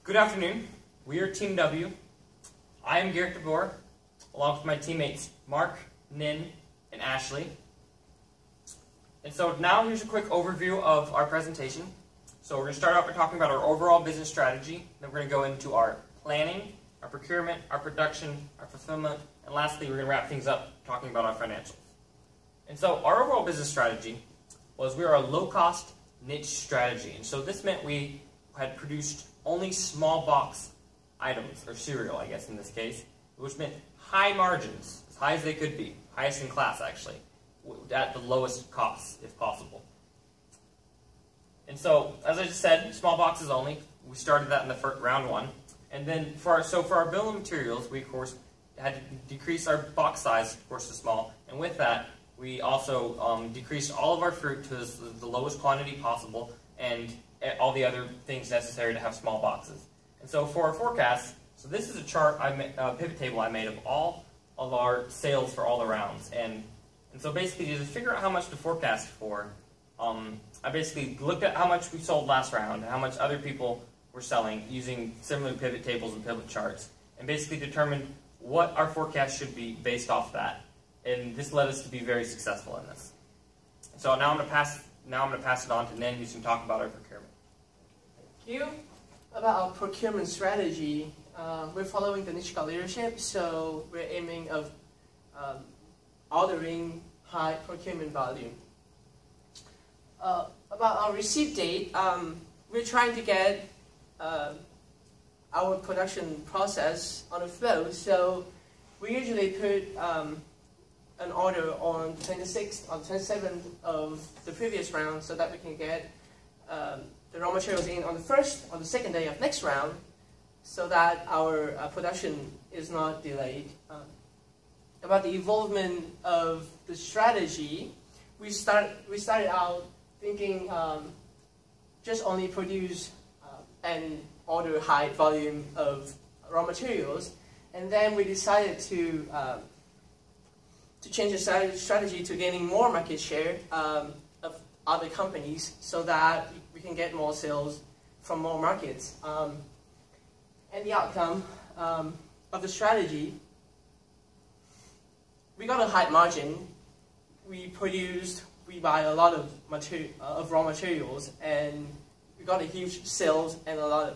Good afternoon. We are Team W. I am Garrett DeBoer, along with my teammates Mark, Nin, and Ashley. And so now here's a quick overview of our presentation. So we're going to start out by talking about our overall business strategy. Then we're going to go into our planning, our procurement, our production, our fulfillment, and lastly we're going to wrap things up talking about our financials. And so our overall business strategy was we are a low-cost niche strategy. And so this meant we had produced only small box items, or cereal I guess in this case, which meant high margins, as high as they could be, highest in class actually, at the lowest cost if possible. And so, as I just said, small boxes only. We started that in the round one. And then for our bill of materials, we of course had to decrease our box size, of course, to small. And with that, we also decreased all of our fruit to the lowest quantity possible, and all the other things necessary to have small boxes. And so for our forecast, so this is a chart, a pivot table I made of all of our sales for all the rounds. And so basically, to figure out how much to forecast for, I basically looked at how much we sold last round and how much other people were selling using similar pivot tables and pivot charts, and basically determined what our forecast should be based off that. And this led us to be very successful in this. So now I'm going to pass it on to Nen, who's going to talk about our procurement. Thank you. About our procurement strategy, we're following the niche leadership, so we're aiming of ordering high procurement volume. About our receipt date, we're trying to get our production process on a flow, so we usually put an order on the 26th or 27th of the previous round so that we can get the raw materials in on the first or the second day of next round so that our production is not delayed. About the involvement of the strategy, we started out thinking just only produce and order high volume of raw materials, and then we decided to change the strategy to gaining more market share of other companies so that we can get more sales from more markets. And the outcome of the strategy, we got a high margin. We buy a lot of raw materials, and we got a huge sales and a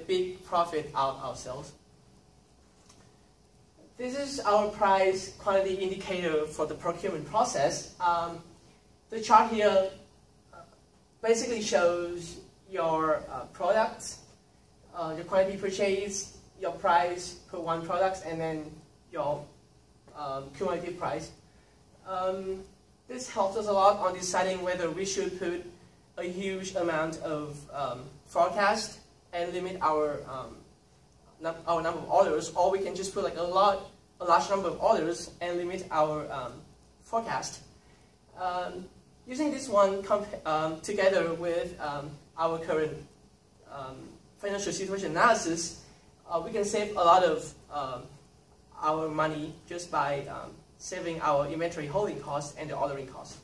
big profit out of sales. This is our price quantity indicator for the procurement process. The chart here basically shows your products, your quantity purchased, your price per one product, and then your cumulative price. This helps us a lot on deciding whether we should put a huge amount of forecast and limit our number of orders, or we can just put like a large number of orders and limit our forecast. Using this one together with our current financial situation analysis, we can save a lot of our money just by saving our inventory holding costs and the ordering costs.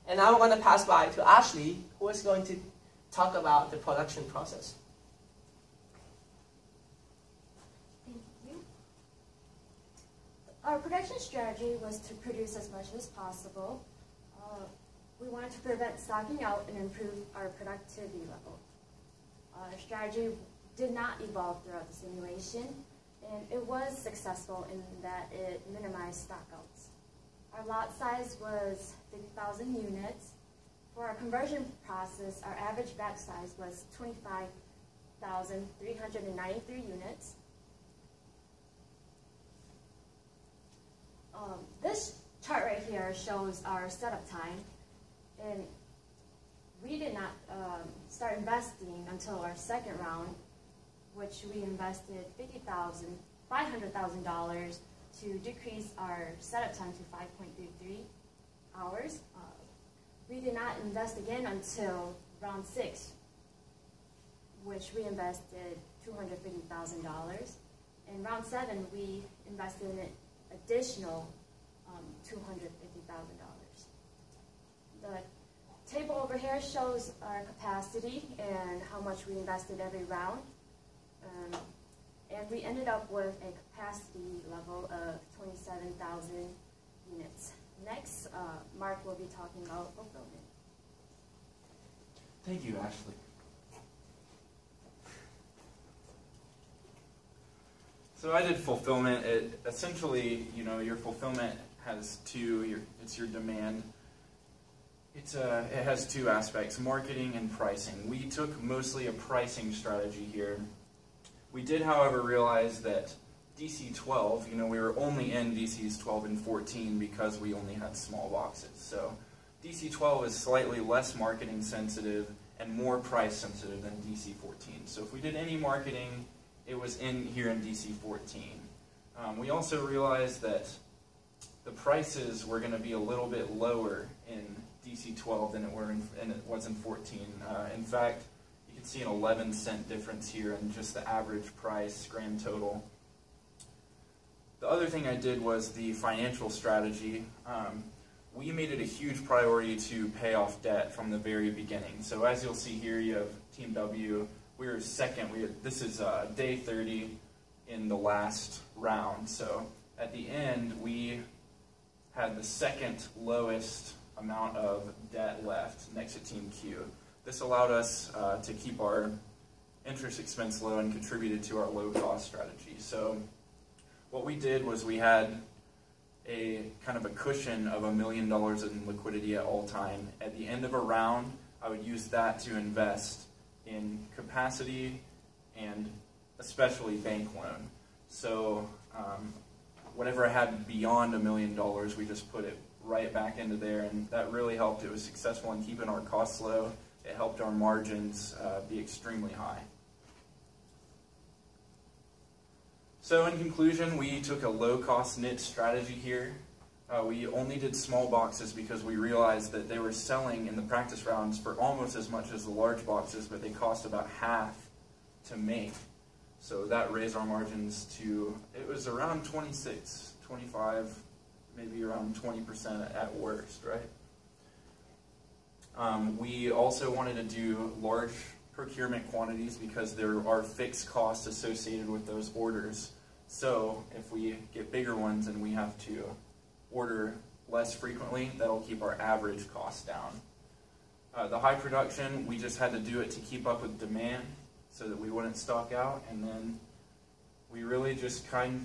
And now I'm going to pass by to Ashley, who is going to talk about the production process. Thank you. Our production strategy was to produce as much as possible. We wanted to prevent stocking out and improve our productivity level. Our strategy did not evolve throughout the simulation, and it was successful in that it minimized stockouts. Our lot size was 50,000 units. For our conversion process, our average batch size was 25,393 units. This chart right here shows our setup time, and we did not start investing until our second round, which we invested $500,000 to decrease our setup time to 5.33 hours. We did not invest again until round 6, which we invested $250,000. In round 7, we invested an additional $250,000. The table over here shows our capacity and how much we invested every round. And we ended up with a capacity level of 27,000 units. Next, Mark will be talking about fulfillment. Thank you, Ashley. So I did fulfillment. It essentially, your fulfillment has it's your demand. It has two aspects, marketing and pricing. We took mostly a pricing strategy here. We did, however, realize that DC-12, we were only in DCs 12 and 14 because we only had small boxes. So DC-12 is slightly less marketing sensitive and more price sensitive than DC-14. So if we did any marketing, it was here in DC-14. We also realized that the prices were going to be a little bit lower in DC-12 than it was in 14. In fact, you can see an 11-cent difference here in just the average price, grand total. The other thing I did was the financial strategy. We made it a huge priority to pay off debt from the very beginning. So as you'll see here, you have Team W. We were second. This is day 30 in the last round. So at the end, we had the second lowest amount of debt left next to Team Q. This allowed us to keep our interest expense low and contributed to our low-cost strategy. So what we did was we had a kind of a cushion of $1 million in liquidity at all time. At the end of a round, I would use that to invest in capacity and especially bank loan. So whatever I had beyond $1 million, we just put it right back into there, and that really helped. It was successful in keeping our costs low. It helped our margins be extremely high. So in conclusion, we took a low-cost niche strategy here. We only did small boxes because we realized that they were selling in the practice rounds for almost as much as the large boxes, but they cost about half to make. So that raised our margins to, it was around 26, 25, maybe around 20% at worst, right? We also wanted to do large procurement quantities because there are fixed costs associated with those orders. So if we get bigger ones and we have to order less frequently, that'll keep our average costs down. The high production, we just had to do it to keep up with demand so that we wouldn't stock out, and then we really just tried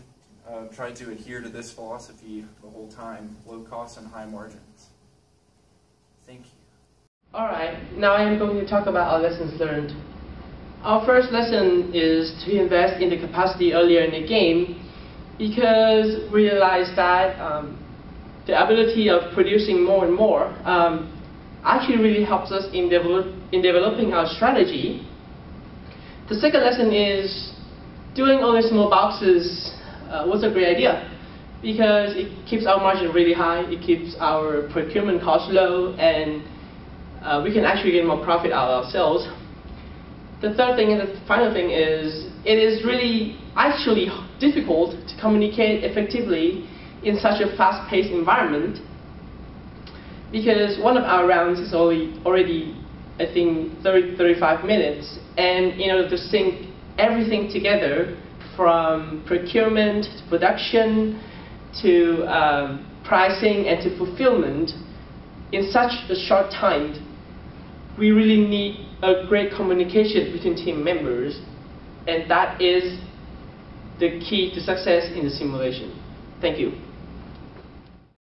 to adhere to this philosophy the whole time, low cost and high margins. Thank you. Alright, now I am going to talk about our lessons learned. Our first lesson is to invest in the capacity earlier in the game because we realized that the ability of producing more and more actually really helps us in developing our strategy. The second lesson is doing only small boxes was a great idea because it keeps our margin really high, it keeps our procurement costs low, and we can actually get more profit out of ourselves. The third thing and the final thing is it is really actually difficult to communicate effectively in such a fast-paced environment because one of our rounds is already I think 35 minutes, and in order to sync everything together from procurement to production to pricing and to fulfillment in such a short time, we really need a great communication between team members, and that is the key to success in the simulation. Thank you.